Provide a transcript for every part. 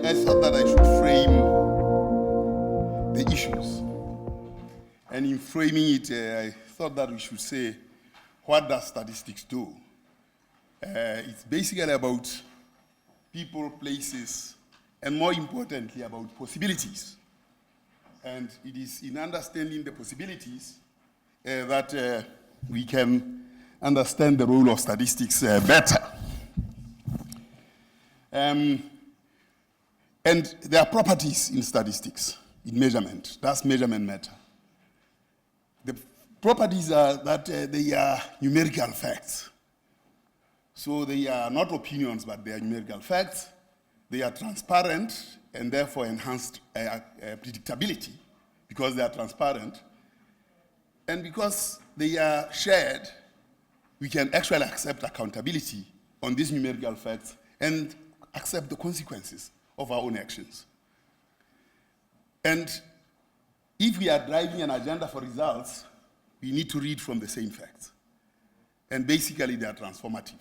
I thought that I should frame the issues. And in framing it, I thought that we should say, what does statistics do? It's basically about people, places, and more importantly, about possibilities. And it is in understanding the possibilities that we can understand the role of statistics better. And there are properties in statistics, in measurement. Does measurement matter? The properties are that they are numerical facts. So they are not opinions, but they are numerical facts. They are transparent and therefore enhanced predictability because they are transparent. And because they are shared, we can actually accept accountability on these numerical facts and accept the consequences of our own actions. And if we are driving an agenda for results, we need to read from the same facts. And basically they are transformative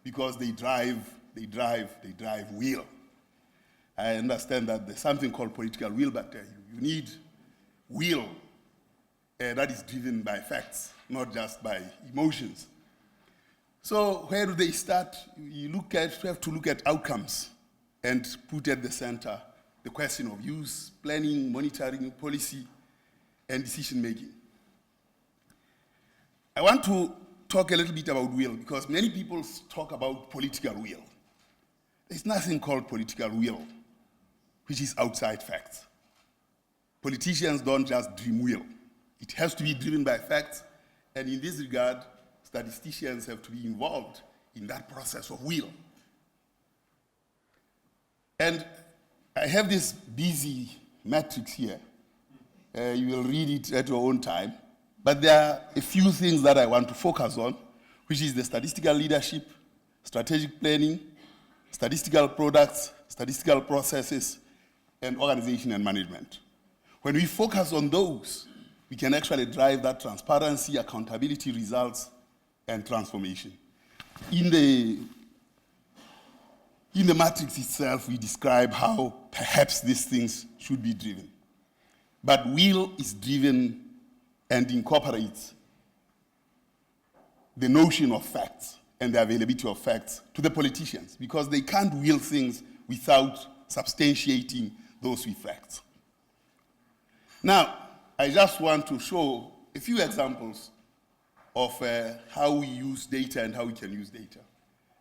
because they drive will. I understand that there's something called political will, but you need will that is driven by facts, not just by emotions. So where do they start? You have to look at outcomes and put at the center the question of use, planning, monitoring, policy, and decision-making. I want to talk a little bit about will because many people talk about political will. There's nothing called political will, which is outside facts. Politicians don't just dream will. It has to be driven by facts, and in this regard, statisticians have to be involved in that process of will. And I have this busy matrix here. You will read it at your own time. But there are a few things that I want to focus on, which is the statistical leadership, strategic planning, statistical products, statistical processes, and organization and management. When we focus on those, we can actually drive that transparency, accountability, results, and transformation. In the matrix itself, we describe how perhaps these things should be driven. But will is driven and incorporates the notion of facts and the availability of facts to the politicians because they can't will things without substantiating those with facts. Now, I just want to show a few examples of how we use data and how we can use data.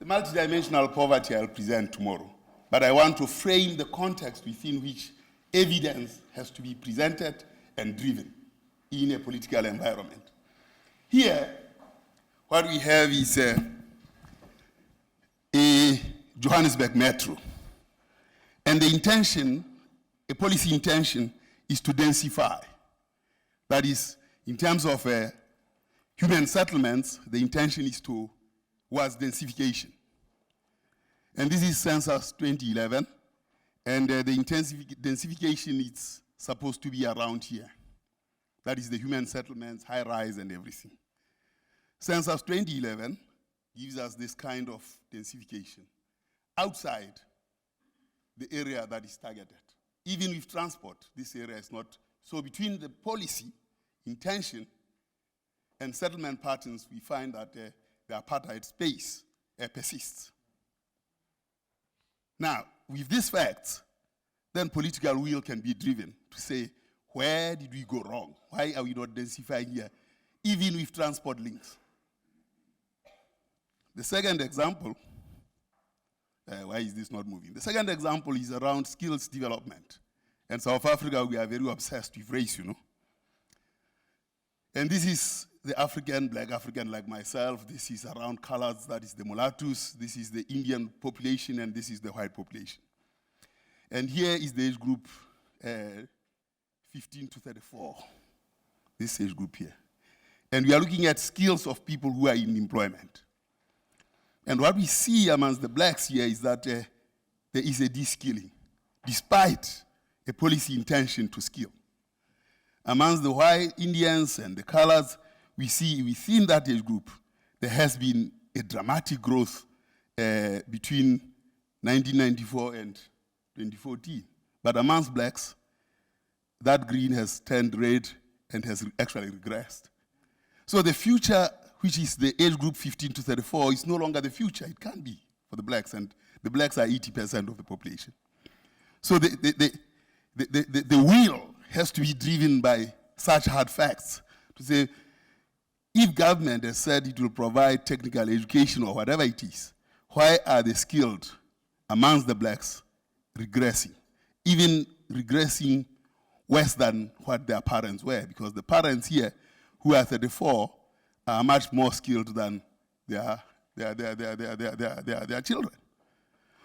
The multidimensional poverty I'll present tomorrow, but I want to frame the context within which evidence has to be presented and driven in a political environment. Here, what we have is a Johannesburg metro. And the intention, a policy intention, is to densify. That is, in terms of human settlements, the intention was densification. And this is census 2011, and the densification is supposed to be around here. That is the human settlements, high rise, and everything. Census 2011 gives us this kind of densification outside the area that is targeted. Even with transport, this area is not. So between the policy, intention, and settlement patterns, we find that the apartheid space persists. Now, with these facts, then political will can be driven to say, where did we go wrong? Why are we not densifying here, even with transport links? The second example, why is this not moving? The second example is around skills development. And South Africa, we are very obsessed with race, you know. And this is the African, black African like myself. This is around colors, that is the mulattoes. This is the Indian population, and this is the white population. And here is the age group 15 to 34, this age group here. And we are looking at skills of people who are in employment. And what we see amongst the blacks here is that there is a de-skilling, despite a policy intention to skill. Amongst the white Indians and the colors, we see within that age group, there has been a dramatic growth between 1994 and 2014. But amongst blacks, that green has turned red and has actually regressed. So the future, which is the age group 15 to 34, is no longer the future. It can't be for the blacks, and the blacks are 80% of the population. So the will has to be driven by such hard facts to say, if government has said it will provide technical education or whatever it is, why are the skilled amongst the blacks regressing? Even regressing worse than what their parents were, because the parents here who are 34 are much more skilled than their children.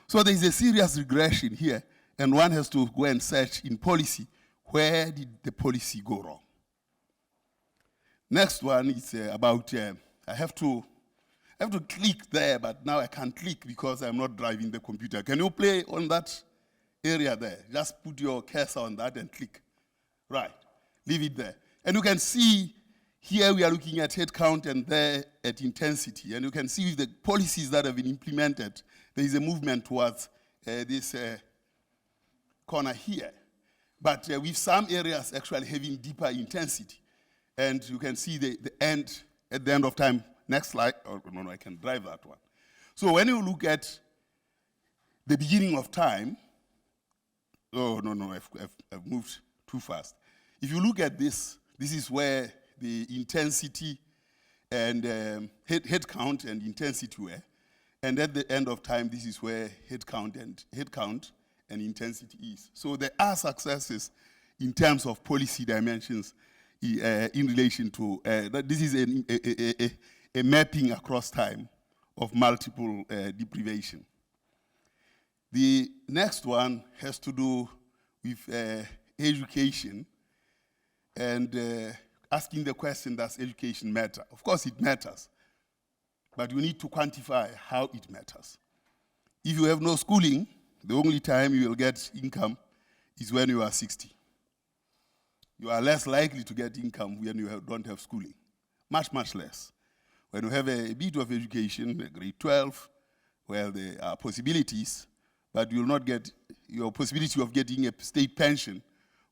So there is a serious regression here, and one has to go and search in policy, where did the policy go wrong? Next one is about, I have to click there, but now I can't click because I'm not driving the computer. Can you play on that area there? Just put your cursor on that and click. Right, leave it there. And you can see here we are looking at head count and there at intensity. And you can see with the policies that have been implemented, there is a movement towards this corner here. But with some areas actually having deeper intensity. And you can see the end, at the end of time. Next slide. Oh, no, I can drive that one. So when you look at the beginning of time, oh, no, I've moved too fast. If you look at this, this is where the intensity and head count and intensity were. And at the end of time, this is where head count and intensity is. So there are successes in terms of policy dimensions in relation to, this is a mapping across time of multiple deprivation. The next one has to do with education and asking the question, does education matter? Of course it matters, but you need to quantify how it matters. If you have no schooling, the only time you will get income is when you are 60. You are less likely to get income when you don't have schooling. Much, much less. When you have a bit of education, grade 12, well, there are possibilities, but you will not get, your possibility of getting a state pension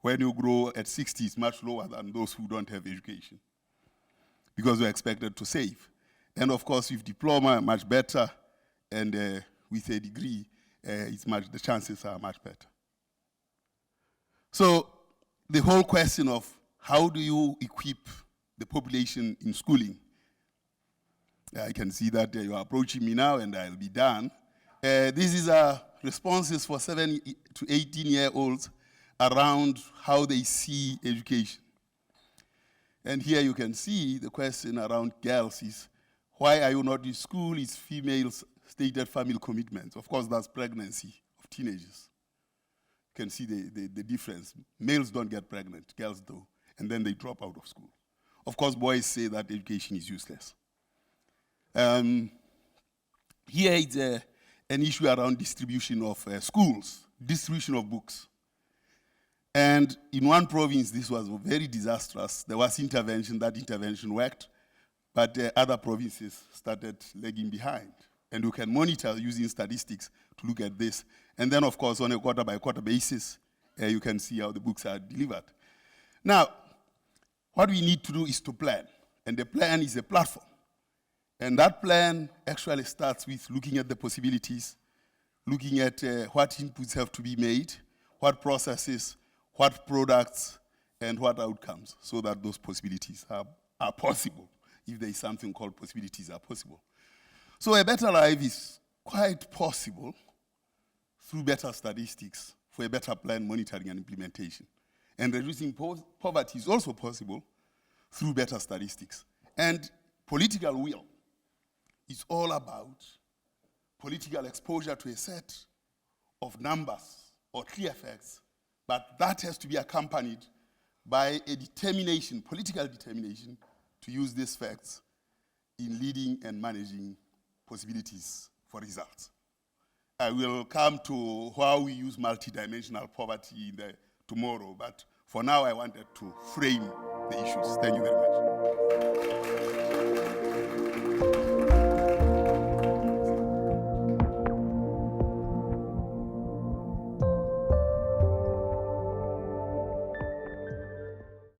when you grow at 60 is much lower than those who don't have education, because you're expected to save. And of course, with diploma, much better, and with a degree, the chances are much better. So the whole question of how do you equip the population in schooling? I can see that you are approaching me now, and I'll be done. This is responses for 7 to 18-year-olds around how they see education. And here you can see the question around girls is, why are you not in school? It's females' stated family commitments. Of course, that's pregnancy of teenagers. You can see the difference. Males don't get pregnant, girls do, and then they drop out of school. Of course, boys say that education is useless. Here is an issue around distribution of schools, distribution of books. And in one province, this was very disastrous. There was intervention, that intervention worked, but other provinces started lagging behind. And you can monitor using statistics to look at this. And then, of course, on a quarter-by-quarter basis, you can see how the books are delivered. Now, what we need to do is to plan. And the plan is a platform. And that plan actually starts with looking at the possibilities, looking at what inputs have to be made, what processes, what products, and what outcomes, so that those possibilities are possible. If there is something called possibilities are possible. So a better life is quite possible through better statistics for a better plan, monitoring, and implementation. And reducing poverty is also possible through better statistics. And political will is all about political exposure to a set of numbers or clear facts, but that has to be accompanied by a determination, political determination, to use these facts in leading and managing possibilities for results. I will come to how we use multidimensional poverty tomorrow, but for now I wanted to frame the issues. Thank you very much.